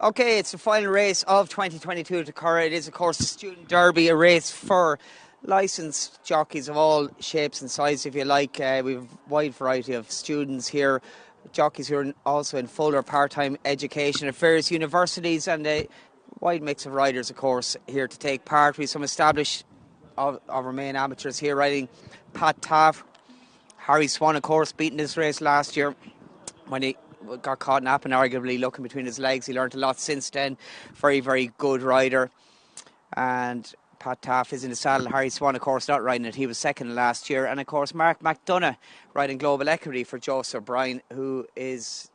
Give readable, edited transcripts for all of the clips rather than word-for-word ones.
Okay, it's the final race of 2022 at Curragh. It is, of course, the Student Derby, a race for licensed jockeys of all shapes and sizes, if you like. We have a wide variety of students here, jockeys who are also in full or part-time education at various universities, and a wide mix of riders, of course, here to take part. We have some established of our main amateurs here riding. Pat Taff, Harry Swan, of course, beating this race last year when he got caught napping, arguably looking between his legs. He learned a lot since then. Very, very good rider. And Pat Taff is in the saddle. Harry Swan, of course, not riding it. He was second last year. And, of course, Mark McDonough riding Global Equity for Joseph O'Brien, who is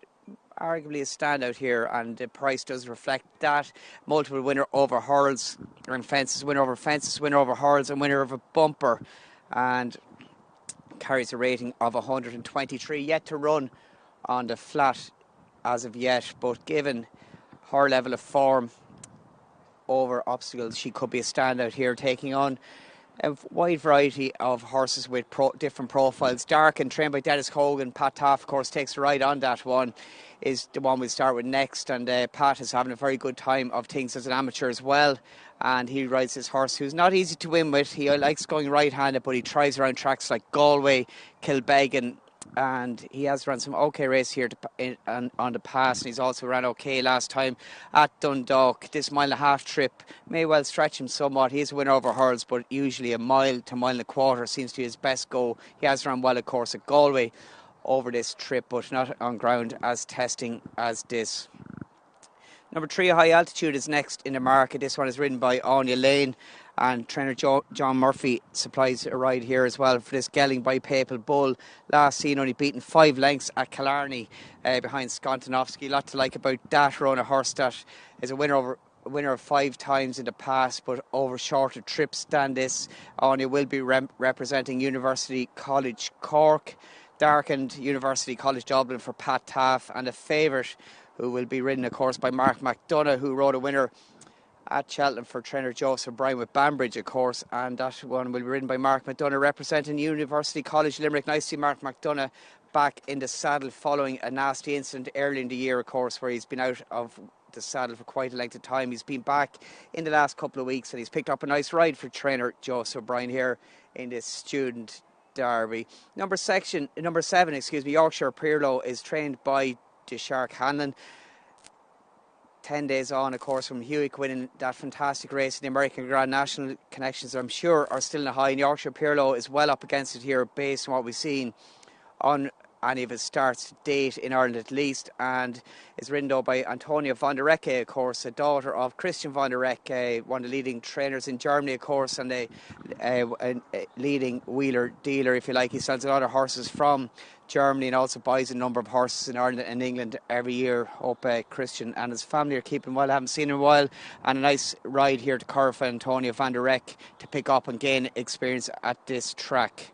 arguably a standout here, and the price does reflect that. Multiple winner over hurls and fences, winner over fences, winner over hurls, and winner of a bumper. And carries a rating of 123. Yet to run on the flat as of yet, but given her level of form over obstacles, she could be a standout here, taking on a wide variety of horses with different profiles. Dark and trained by Dennis Hogan. Pat Taff, of course, takes the ride on that one, is the one we'll start with next. And Pat is having a very good time of things as an amateur as well. And he rides this horse who's not easy to win with. He likes going right-handed, but he tries around tracks like Galway, Kilbeggan, and he has run some okay race here on the pass, and he's also ran okay last time at Dundalk. This mile-and-a-half trip may well stretch him somewhat. He is a winner over hurls, but usually a mile to mile and a quarter seems to be his best go. He has run well, of course, at Galway over this trip, but not on ground as testing as this. Number 3, High Altitude, is next in the market. This one is ridden by Anya Lane, and trainer John Murphy supplies a ride here as well for this gelding by Papal Bull. Last seen only beaten 5 lengths at Killarney behind Skontanovsky. A lot to like about that run. A horse that is a winner of 5 times in the past, but over shorter trips than this. Anya will be representing University College Cork, Darkened University College Dublin for Pat Taff, and a favourite who will be ridden, of course, by Mark McDonough, who rode a winner at Cheltenham for trainer Joseph O'Brien with Banbridge, of course, and that one will be ridden by Mark McDonough representing University College Limerick. Nice to see Mark McDonough back in the saddle following a nasty incident early in the year, of course, where he's been out of the saddle for quite a length of time. He's been back in the last couple of weeks, and he's picked up a nice ride for trainer Joseph O'Brien here in this Student Derby. Number 7, Yorkshire Pirlo, is trained by Shark Hanlon. 10 days on, of course, from Hewick winning that fantastic race in the American Grand National. Connections, I'm sure, are still in the high. And Yorkshire Pirlo is well up against it here based on what we've seen on any of his starts to date in Ireland at least, and is ridden though by Antonia von der Recke, of course, a daughter of Christian von der Recke, one of the leading trainers in Germany, of course, and a leading wheeler dealer, if you like. He sells a lot of horses from Germany and also buys a number of horses in Ireland and England every year. Hope Christian and his family are keeping well. I haven't seen him in a while, and a nice ride here to Curragh for Antonia van der Recke to pick up and gain experience at this track.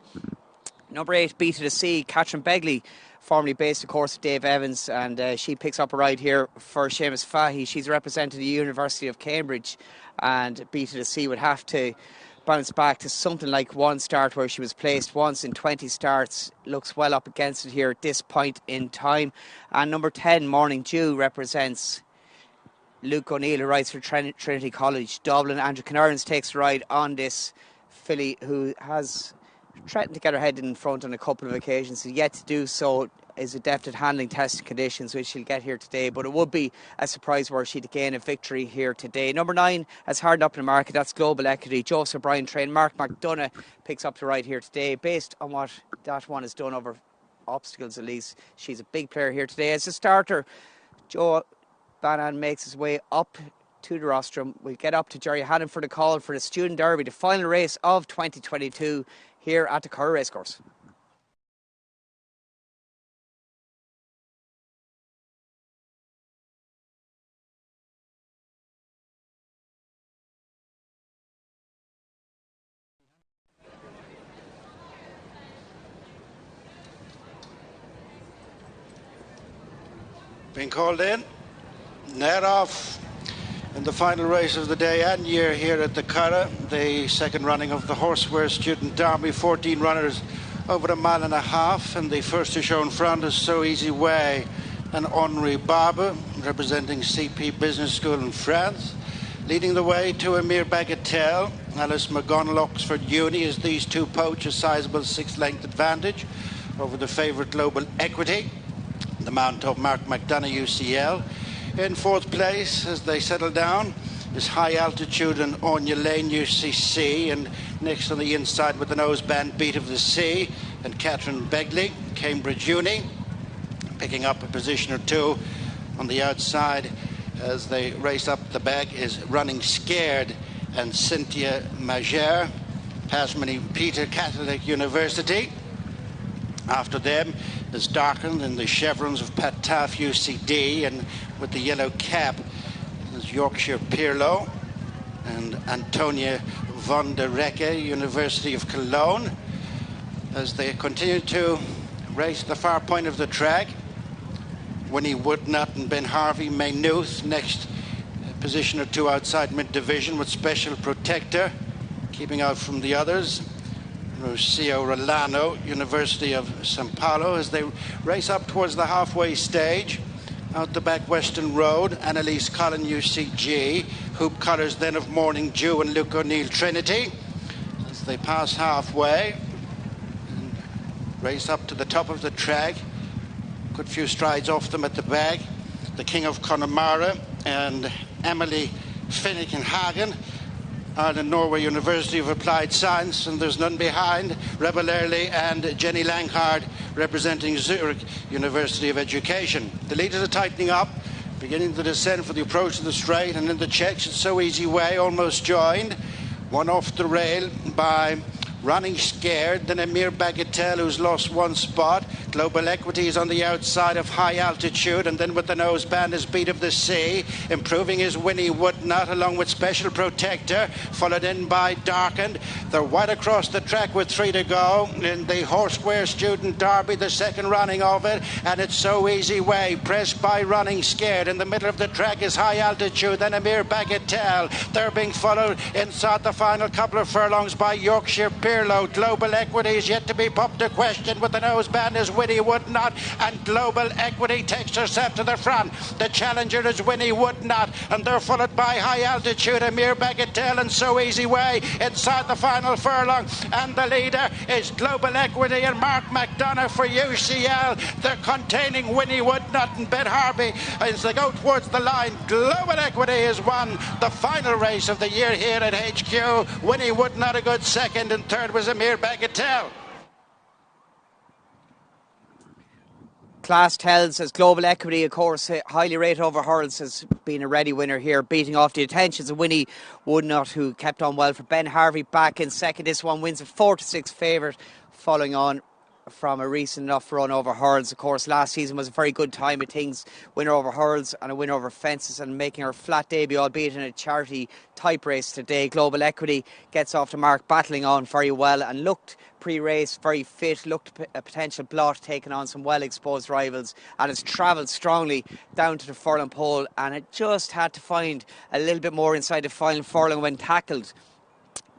Number 8, Beat to the Sea, Catherine Begley, formerly based, of course, with Dave Evans, and she picks up a ride here for Seamus Fahey. She's representing the University of Cambridge, and Beat to the Sea would have to bounce back to something like 1 start where she was placed once in 20 starts. Looks well up against it here at this point in time. And number 10, Morning Dew, represents Luke O'Neill, who rides for Trinity College Dublin. Andrew Kinarans takes the ride on this filly, who has threatened to get her head in front on a couple of occasions. He's yet to do so. Is adept at handling testing conditions, which she'll get here today, but it would be a surprise were she to gain a victory here today. Number 9 has hard up in the market. That's Global Equity. Joseph O'Brien trained. Mark McDonough picks up the ride here today based on what that one has done over obstacles, at least. She's a big player here today. As a starter, Joe Bannan makes his way up to the rostrum. We'll get up to Jerry Hannon for the call for the Student Derby, the final race of 2022 here at the Curragh Racecourse. Being called in, net off in the final race of the day and year here at the Curragh, the second running of the Horseware Student Derby. 14 runners over a mile and a half, and the first to show in front is So Easy Way. and Henri Barber, representing CP Business School in France. Leading the way to a mere bagatelle, Alice McGonnell, Oxford Uni, as these two poach a sizable 6-length advantage over the favourite Global Equity, the mountaintop Mark McDonough UCL. In fourth place, as they settle down, is High Altitude and Anya Lane UCC, and next on the inside with the noseband Beat of the Sea and Catherine Begley, Cambridge Uni, picking up a position or two on the outside as they race up the back is Running Scared and Cintia Májer, Tasmany Peter Catholic University. After them is Darkened in the chevrons of Pat Taff UCD, and with the yellow cap is Yorkshire Pirlo and Antonia von der Recke, University of Cologne. As they continue to race the far point of the track, Winnie Woodnut and Ben Harvey Maynooth next, position or two outside mid-division with Special Protector, keeping out from the others. Rocio Rolano, University of São Paulo, as they race up towards the halfway stage. Out the back Western Road, Annalise Collin UCG, Hoop Colours then of Morning Dew and Luke O'Neill Trinity. As they pass halfway and race up to the top of the track, good few strides off them at the back, the King of Connemara and Emily Finnegan, Ireland Norway University of Applied Science, and there's none behind, Rebel Early and Jenny Langhard, representing Zurich University of Education. The leaders are tightening up, beginning to descend for the approach to the straight, and in the checks it's So Easy Way, almost joined. One off the rail by Running Scared, then a mere bagatelle who's lost one spot. Global Equity is on the outside of High Altitude, and then with the noseband is Beat of the Sea. Improving is Winnie Woodnut along with Special Protector, followed in by Darkened. They're wide across the track with 3 to go in the Horseware Student Derby, the second running of it, and it's So Easy Way, pressed by Running Scared. In the middle of the track is High Altitude, then a mere bagatelle. They're being followed inside the final couple of furlongs by Yorkshire Pirlo. Global Equity is yet to be popped to question, with the noseband is Winnie Woodnut, and Global Equity takes herself to the front. The challenger is Winnie Woodnut, and they're followed by High Altitude, a mere bagatelle, and So Easy Way inside the final furlong, and the leader is Global Equity and Mark McDonough for UCL. They're containing Winnie Woodnut and Ben Harvey as they go towards the line. Global Equity has won the final race of the year here at HQ. Winnie Woodnut a good second, and third was a mere bagatelle. Class tells as Global Equity, of course, highly rated over hurdles, has been a ready winner here, beating off the attentions of Winnie Woodnut, who kept on well for Ben Harvey back in second. This one wins a 4-6 favourite, following on from a recent enough run over hurdles. Of course, last season was a very good time of things, winner over hurdles and a winner over fences, and making her flat debut, albeit in a charity type race today. Global Equity gets off the mark, battling on very well, and looked pre-race very fit, looked a potential blot, taking on some well-exposed rivals, and has travelled strongly down to the furlong pole, and it just had to find a little bit more inside the final furlong when tackled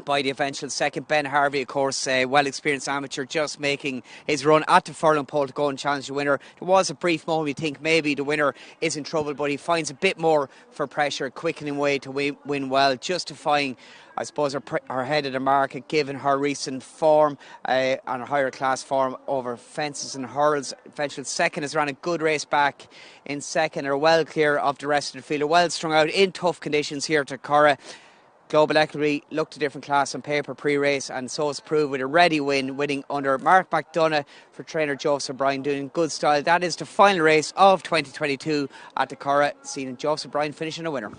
by the eventual second. Ben Harvey, of course, a well-experienced amateur, just making his run at the furlong pole to go and challenge the winner. There was a brief moment you think maybe the winner is in trouble, but he finds a bit more for pressure, quickening way to win well, justifying, I suppose, her head of the market, given her recent form and her higher class form over fences and hurdles. Eventual second has run a good race back in second, are well clear of the rest of the field, are well strung out in tough conditions here to Curragh. Global Equity looked a different class on paper pre-race, and so it's proved with a ready win, winning under Mark McDonough for trainer Joseph O'Brien, doing good style. That is the final race of 2022 at the Curragh, seeing Joseph O'Brien finishing a winner.